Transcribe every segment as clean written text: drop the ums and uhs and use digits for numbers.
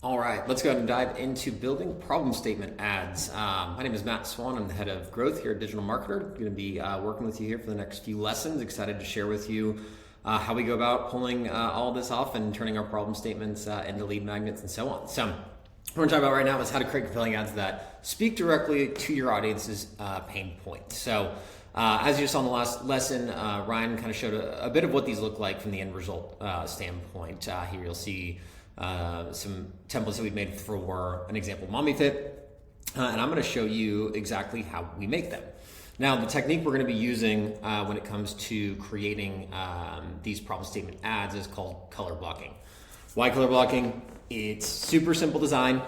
All right, let's go ahead and dive into building problem statement ads. My name is Matt Swan. I'm the head of growth here at Digital Marketer. I'm going to be working with you here for the next few lessons. Excited to share with you how we go about pulling all this off and turning our problem statements into lead magnets and so on. So, what we're going to talk about right now is how to create compelling ads that speak directly to your audience's pain point. So, as you saw in the last lesson, Ryan kind of showed a bit of what these look like from the end result standpoint. Here you'll see some templates that we've made for an example mommy fit, and I'm going to show you exactly how we make them. Now, the technique we're going to be using when it comes to creating these problem statement ads is called color blocking. Why color blocking? It's super simple design.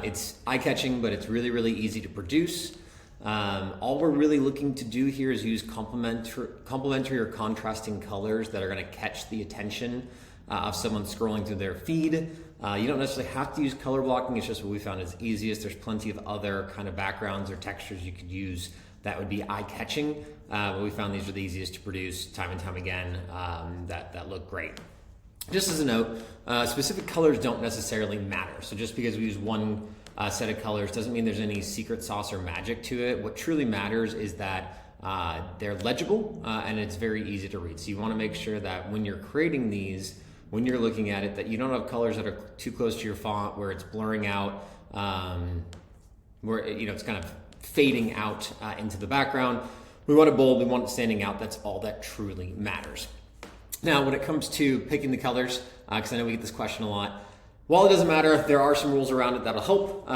It's eye-catching, but it's really, really easy to produce. All we're really looking to do here is use complementary or contrasting colors that are going to catch the attention of someone scrolling through their feed. You don't necessarily have to use color blocking. It's just what we found is easiest. There's plenty of other kind of backgrounds or textures you could use that would be eye-catching. But we found these are the easiest to produce time and time again that look great. Just as a note, specific colors don't necessarily matter. So just because we use one set of colors doesn't mean there's any secret sauce or magic to it. What truly matters is that they're legible and it's very easy to read. So you want to make sure that when you're creating these, when you're looking at it, that you don't have colors that are too close to your font where it's blurring out, where it's kind of fading out into the background. We want it bold, we want it standing out. That's all that truly matters. Now, when it comes to picking the colors, because I know we get this question a lot, while it doesn't matter, there are some rules around it that'll help.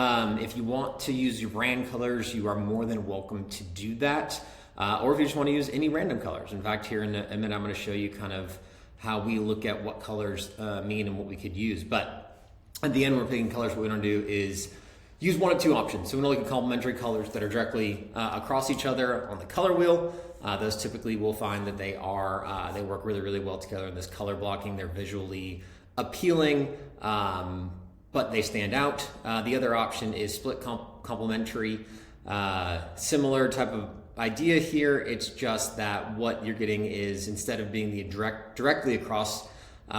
If you want to use your brand colors, you are more than welcome to do that. Or if you just want to use any random colors. In fact, here in a minute, I'm going to show you kind of how we look at what colors mean and what we could use. But at the end, when we're picking colors, what we want to do is use one of two options. So we're going to look at complementary colors that are directly across each other on the color wheel. Those typically we'll find that they work really, really well together in this color blocking. They're visually appealing, but they stand out. The other option is split complementary. Similar type of idea here. It's just that what you're getting is, instead of being the directly across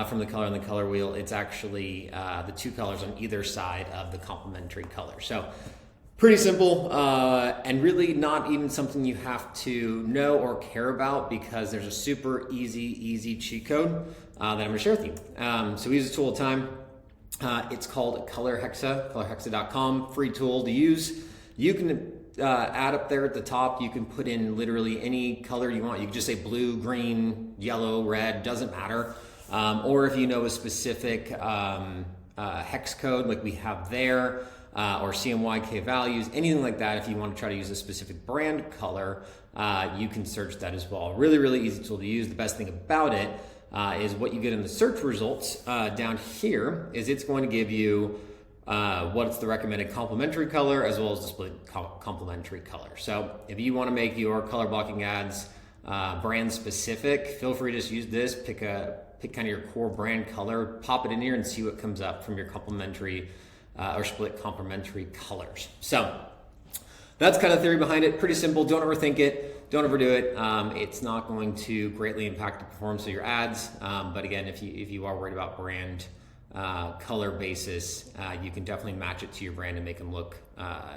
from the color on the color wheel, it's actually the two colors on either side of the complementary color. So pretty simple and really not even something you have to know or care about, because there's a super easy cheat code that I'm going to share with you. So we use this tool all the time. It's called ColorHexa, colorhexa.com, free tool to use. You can add up there at the top, you can put in literally any color you want. You can just say blue, green, yellow, red, doesn't matter. Or if you know a specific hex code like we have there, or CMYK values, anything like that, if you want to try to use a specific brand color, you can search that as well. Really, really easy tool to use. The best thing about it is what you get in the search results down here is it's going to give you what's the recommended complementary color as well as the split complementary color. So if you want to make your color blocking ads brand specific, feel free to just use this, pick kind of your core brand color, pop it in here and see what comes up from your complementary or split complementary colors. So that's kind of the theory behind it. Pretty simple. Don't overthink it. Don't overdo it. It's not going to greatly impact the performance of your ads. But again, if you are worried about brand color basis, you can definitely match it to your brand and make them look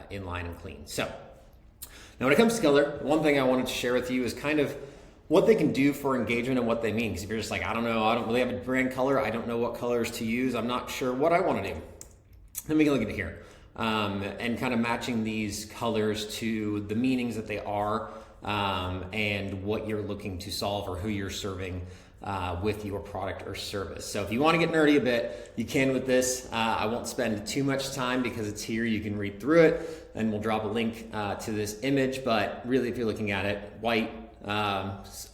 in line and clean. So now when it comes to color, one thing I wanted to share with you is kind of what they can do for engagement and what they mean. Because if you're just like, I don't know, I don't really have a brand color, I don't know what colors to use, I'm not sure what I want to do. Let me look at it here. And kind of matching these colors to the meanings that they are and what you're looking to solve or who you're serving with your product or service. So if you want to get nerdy a bit, you can with this. I won't spend too much time because it's here. You can read through it and we'll drop a link to this image. But really, if you're looking at it, white,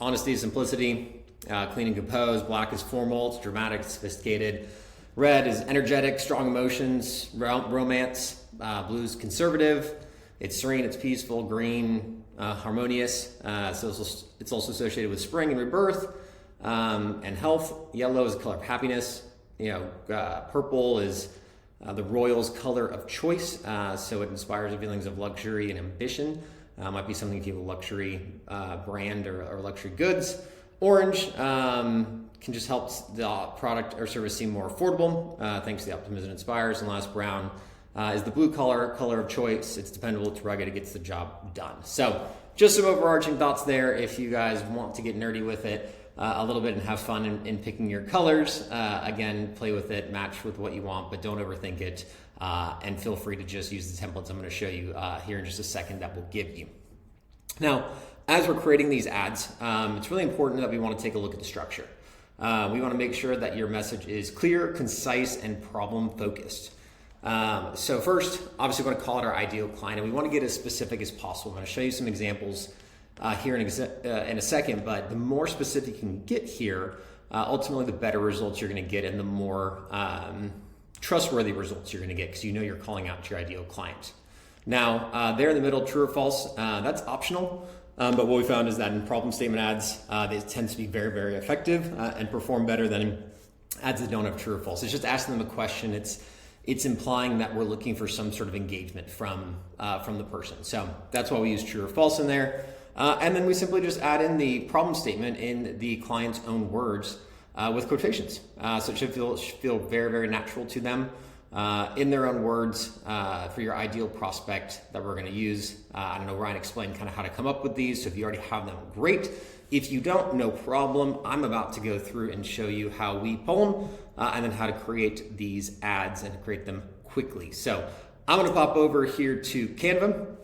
honesty, simplicity, clean and composed. Black is formal, it's dramatic, sophisticated. Red is energetic, strong emotions, romance. Blue is conservative, it's serene, it's peaceful. Green, harmonious. So it's also associated with spring and rebirth and health. Yellow is the color of happiness. Purple is the royal's color of choice. So it inspires feelings of luxury and ambition. Might be something if you have a luxury brand or luxury goods. Orange can just help the product or service seem more affordable, thanks to the optimism it inspires. And last, brown is the blue color of choice. It's dependable, it's rugged, it gets the job done. So just some overarching thoughts there if you guys want to get nerdy with it a little bit and have fun in picking your colors. Again, play with it, match with what you want, but don't overthink it. And feel free to just use the templates I'm going to show you here in just a second that we'll give you. Now, as we're creating these ads, it's really important that we want to take a look at the structure. We want to make sure that your message is clear, concise, and problem focused. So first, obviously, we want to call it our ideal client, and we want to get as specific as possible. I'm going to show you some examples here in a second, but the more specific you can get here, ultimately the better results you're going to get and the more trustworthy results you're going to get because you know you're calling out to your ideal client. Now, there in the middle, true or false, that's optional. But what we found is that in problem statement ads, they tend to be very, very effective and perform better than ads that don't have true or false. It's just asking them a question. It's implying that we're looking for some sort of engagement from the person. So that's why we use true or false in there. And then we simply just add in the problem statement in the client's own words with quotations. So it should feel very, very natural to them. In their own words for your ideal prospect that we're going to use. I don't know, Ryan explained kind of how to come up with these. So if you already have them, great. If you don't, no problem. I'm about to go through and show you how we pull them and then how to create these ads and create them quickly. So I'm going to pop over here to Canva.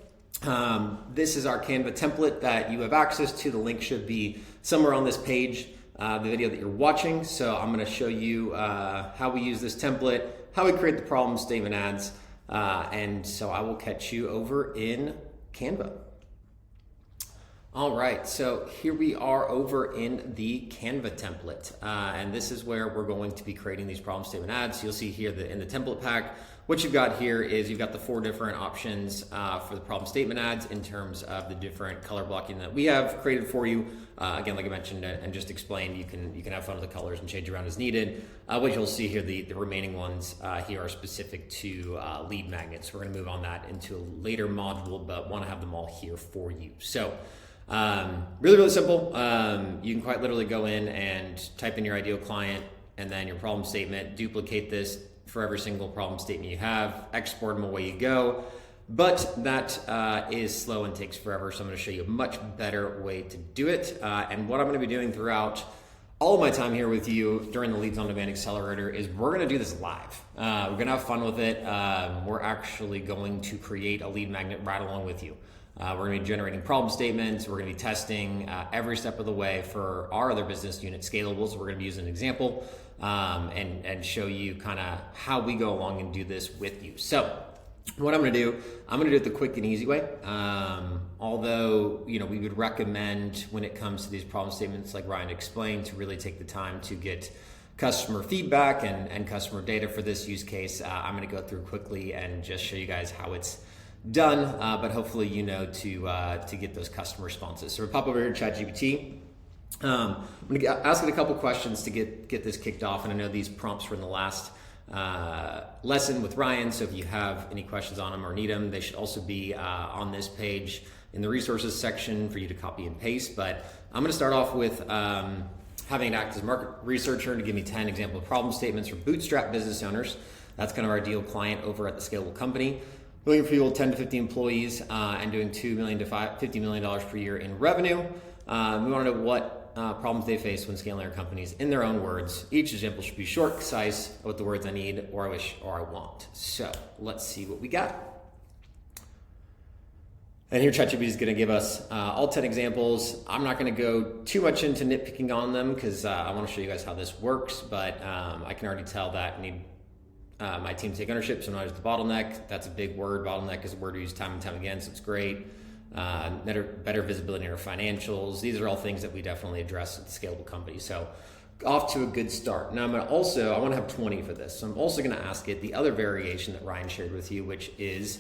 This is our Canva template that you have access to. The link should be somewhere on this page, the video that you're watching. So I'm going to show you how we use this template, how we create the problem statement ads, and so I will catch you over in Canva. All right, so here we are over in the Canva template, and this is where we're going to be creating these problem statement ads. You'll see here that in the template pack, what you've got here is you've got the 4 different options for the problem statement ads in terms of the different color blocking that we have created for you. Again, like I mentioned and just explained, you can have fun with the colors and change around as needed. What you'll see here, the remaining ones here are specific to lead magnets. We're going to move on that into a later module, but want to have them all here for you. So really, really simple. You can quite literally go in and type in your ideal client and then your problem statement, duplicate this for every single problem statement you have, export them, away you go. But that is slow and takes forever, so I'm going to show you a much better way to do it. And what I'm going to be doing throughout all of my time here with you during the Leads on Demand Accelerator is we're going to do this live. We're going to have fun with it. We're actually going to create a lead magnet right along with you. We're going to be generating problem statements. We're going to be testing every step of the way for our other business unit, Scalables. We're going to be using an example and show you kind of how we go along and do this with you. So what I'm going to do it the quick and easy way. Although, we would recommend when it comes to these problem statements, like Ryan explained, to really take the time to get customer feedback and customer data for this use case. I'm going to go through quickly and just show you guys how it's done, but hopefully to get those customer responses. So we'll pop over here to ChatGPT. I'm going to ask it a couple questions to get this kicked off, and I know these prompts were in the last lesson with Ryan, so if you have any questions on them or need them, they should also be on this page in the resources section for you to copy and paste. But I'm going to start off with having it act as a market researcher to give me 10 example problem statements for bootstrap business owners. That's kind of our ideal client over at the Scalable Company. Looking for people 10 to 50 employees and doing $2 million to $50 million per year in revenue. We want to know what problems they face when scaling their companies in their own words. Each example should be short, concise, with the words I need, or I wish, or I want. So let's see what we got. And here ChatGPT is going to give us all 10 examples. I'm not going to go too much into nitpicking on them because I want to show you guys how this works, but I can already tell that I need my team to take ownership, so not just the bottleneck. That's a big word. Bottleneck is a word we use time and time again, so it's great. Better visibility in our financials. These are all things that we definitely address at the Scalable Company. So off to a good start. Now I want to have 20 for this. So I'm also going to ask it the other variation that Ryan shared with you, which is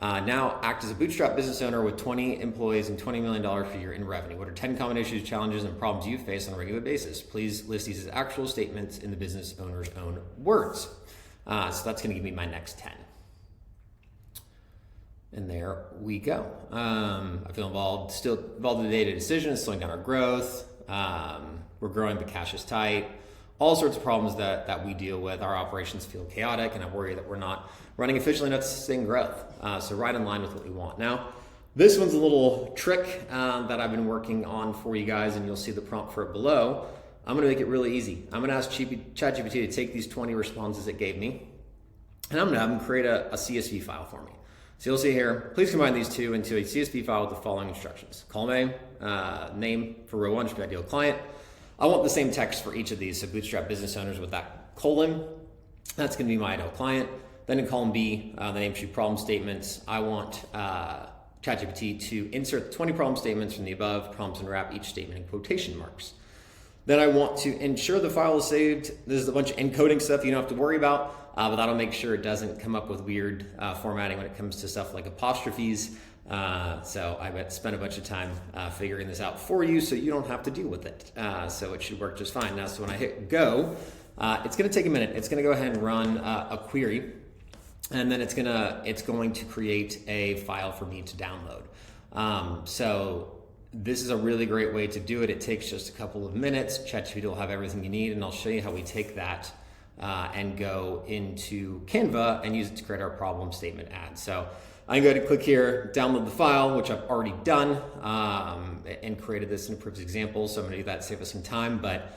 now act as a bootstrap business owner with 20 employees and $20 million per year in revenue. What are 10 common issues, challenges, and problems you face on a regular basis? Please list these as actual statements in the business owner's own words. So that's going to give me my next 10. And there we go. I feel still involved in the day-to-day decisions, slowing down our growth. We're growing, but cash is tight. All sorts of problems that we deal with. Our operations feel chaotic, and I worry that we're not running efficiently enough to sustain growth. So right in line with what we want. Now, this one's a little trick that I've been working on for you guys, and you'll see the prompt for it below. I'm gonna make it really easy. I'm gonna ask ChatGPT to take these 20 responses it gave me, and I'm gonna have them create a CSV file for me. So you'll see here, please combine these two into a CSV file with the following instructions. Column A, name for row 1 should be ideal client. I want the same text for each of these, so Bootstrap business owners with that colon. That's gonna be my ideal client. Then in column B, the name should be problem statements. I want ChatGPT to insert 20 problem statements from the above prompts and wrap each statement in quotation marks. Then I want to ensure the file is saved. This is a bunch of encoding stuff you don't have to worry about, but that'll make sure it doesn't come up with weird formatting when it comes to stuff like apostrophes. So I spent a bunch of time figuring this out for you so you don't have to deal with it. So it should work just fine. Now, so when I hit go, it's gonna take a minute. It's gonna go ahead and run a query, and then it's going to create a file for me to download. So this is a really great way to do it. It takes just a couple of minutes. ChatGPT will have everything you need, and I'll show you how we take that and go into Canva and use it to create our problem statement ad. So I'm going to click here, download the file, which I've already done, and created this in a proof example. So I'm going to do that to save us some time, but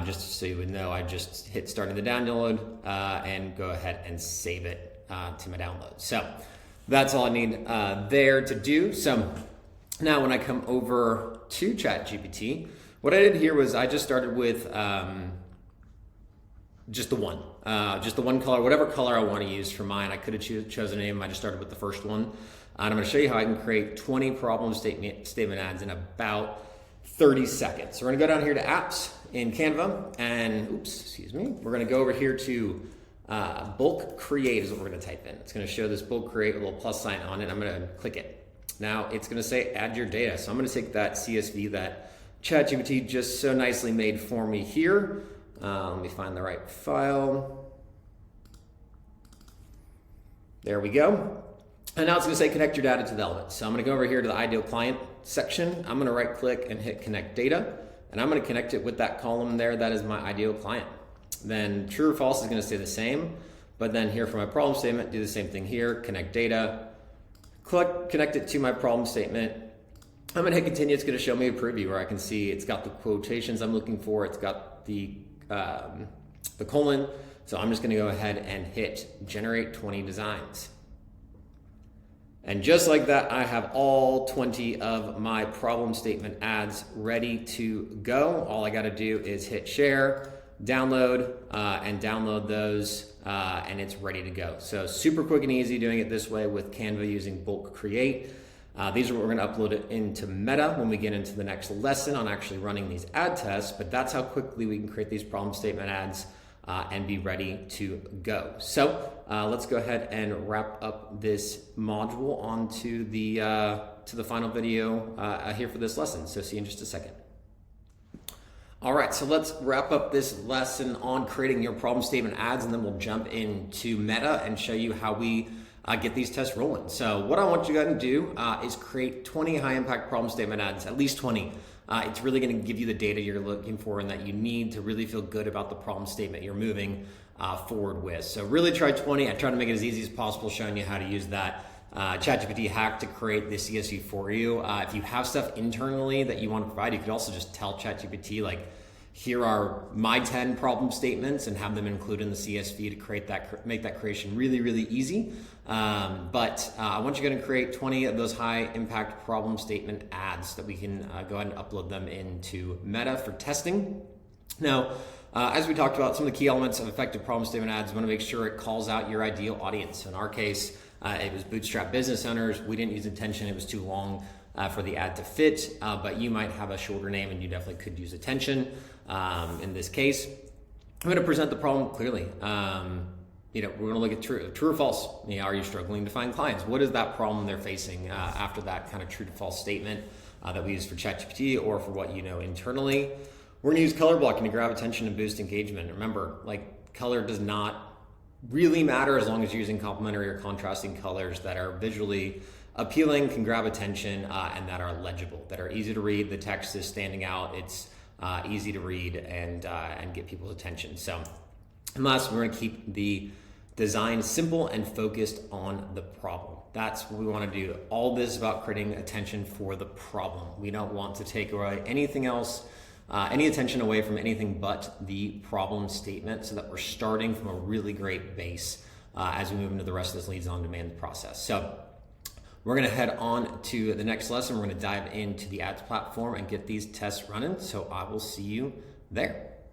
just so you would know, I just hit starting the download and go ahead and save it to my download. So that's all I need there to do. So now when I come over to ChatGPT, what I did here was I just started with just the one color, whatever color I want to use for mine. I could have chosen a name. I just started with the first one. And I'm going to show you how I can create 20 problem statement ads in about 30 seconds. So we're going to go down here to apps in Canva, and we're going to go over here to bulk create is what we're going to type in. It's going to show this bulk create with a little plus sign on it. I'm going to click it. Now it's going to say add your data. So I'm going to take that CSV that ChatGPT just so nicely made for me here. Let me find the right file. There we go. And now it's going to say connect your data to the element. So I'm going to go over here to the ideal client section. I'm going to right click and hit connect data. And I'm going to connect it with that column there. That is my ideal client. Then true or false is going to stay the same. But then here for my problem statement, do the same thing here, connect data. Click, connect it to my problem statement. I'm gonna hit continue. It's gonna show me a preview where I can see it's got the quotations I'm looking for. It's got the colon. So I'm just gonna go ahead and hit generate 20 designs. And just like that, I have all 20 of my problem statement ads ready to go. All I gotta do is hit share, download, and download those. And it's ready to go. So super quick and easy doing it this way with Canva using bulk create. These are what we're going to upload it into Meta when we get into the next lesson on actually running these ad tests, but that's how quickly we can create these problem statement ads and be ready to go. So let's go ahead and wrap up this module onto the final video here for this lesson. So see you in just a second. All right, so let's wrap up this lesson on creating your problem statement ads, and then we'll jump into Meta and show you how we get these tests rolling. So what I want you guys to do is create 20 high impact problem statement ads, at least 20. It's really gonna give you the data you're looking for and that you need to really feel good about the problem statement you're moving forward with. So really try 20. I try to make it as easy as possible, showing you how to use that ChatGPT hack to create the CSV for you. If you have stuff internally that you want to provide, you could also just tell ChatGPT, like, here are my 10 problem statements, and have them include in the CSV to create that, make that creation really, really easy. But I want you to create 20 of those high impact problem statement ads that we can go ahead and upload them into Meta for testing. Now, as we talked about, some of the key elements of effective problem statement ads, you want to make sure it calls out your ideal audience. So in our case, it was Bootstrap business owners. We didn't use attention. It was too long for the ad to fit, but you might have a shorter name and you definitely could use attention. In this case, I'm going to present the problem clearly. We're going to look at true or false. Are you struggling to find clients? What is that problem they're facing after that kind of true to false statement that we use for ChatGPT or for what you know internally? We're going to use color blocking to grab attention and boost engagement. Remember, like, color does not really matter as long as you're using complementary or contrasting colors that are visually appealing, can grab attention, and that are legible, that are easy to read. The text is standing out. It's easy to read and get people's attention. So, and last, we're going to keep the design simple and focused on the problem. That's what we want to do. All this is about creating attention for the problem. We don't want to take away anything else, any attention away from anything but the problem statement, so that we're starting from a really great base as we move into the rest of this leads on demand process. So we're going to head on to the next lesson. We're going to dive into the ads platform and get these tests running. So I will see you there.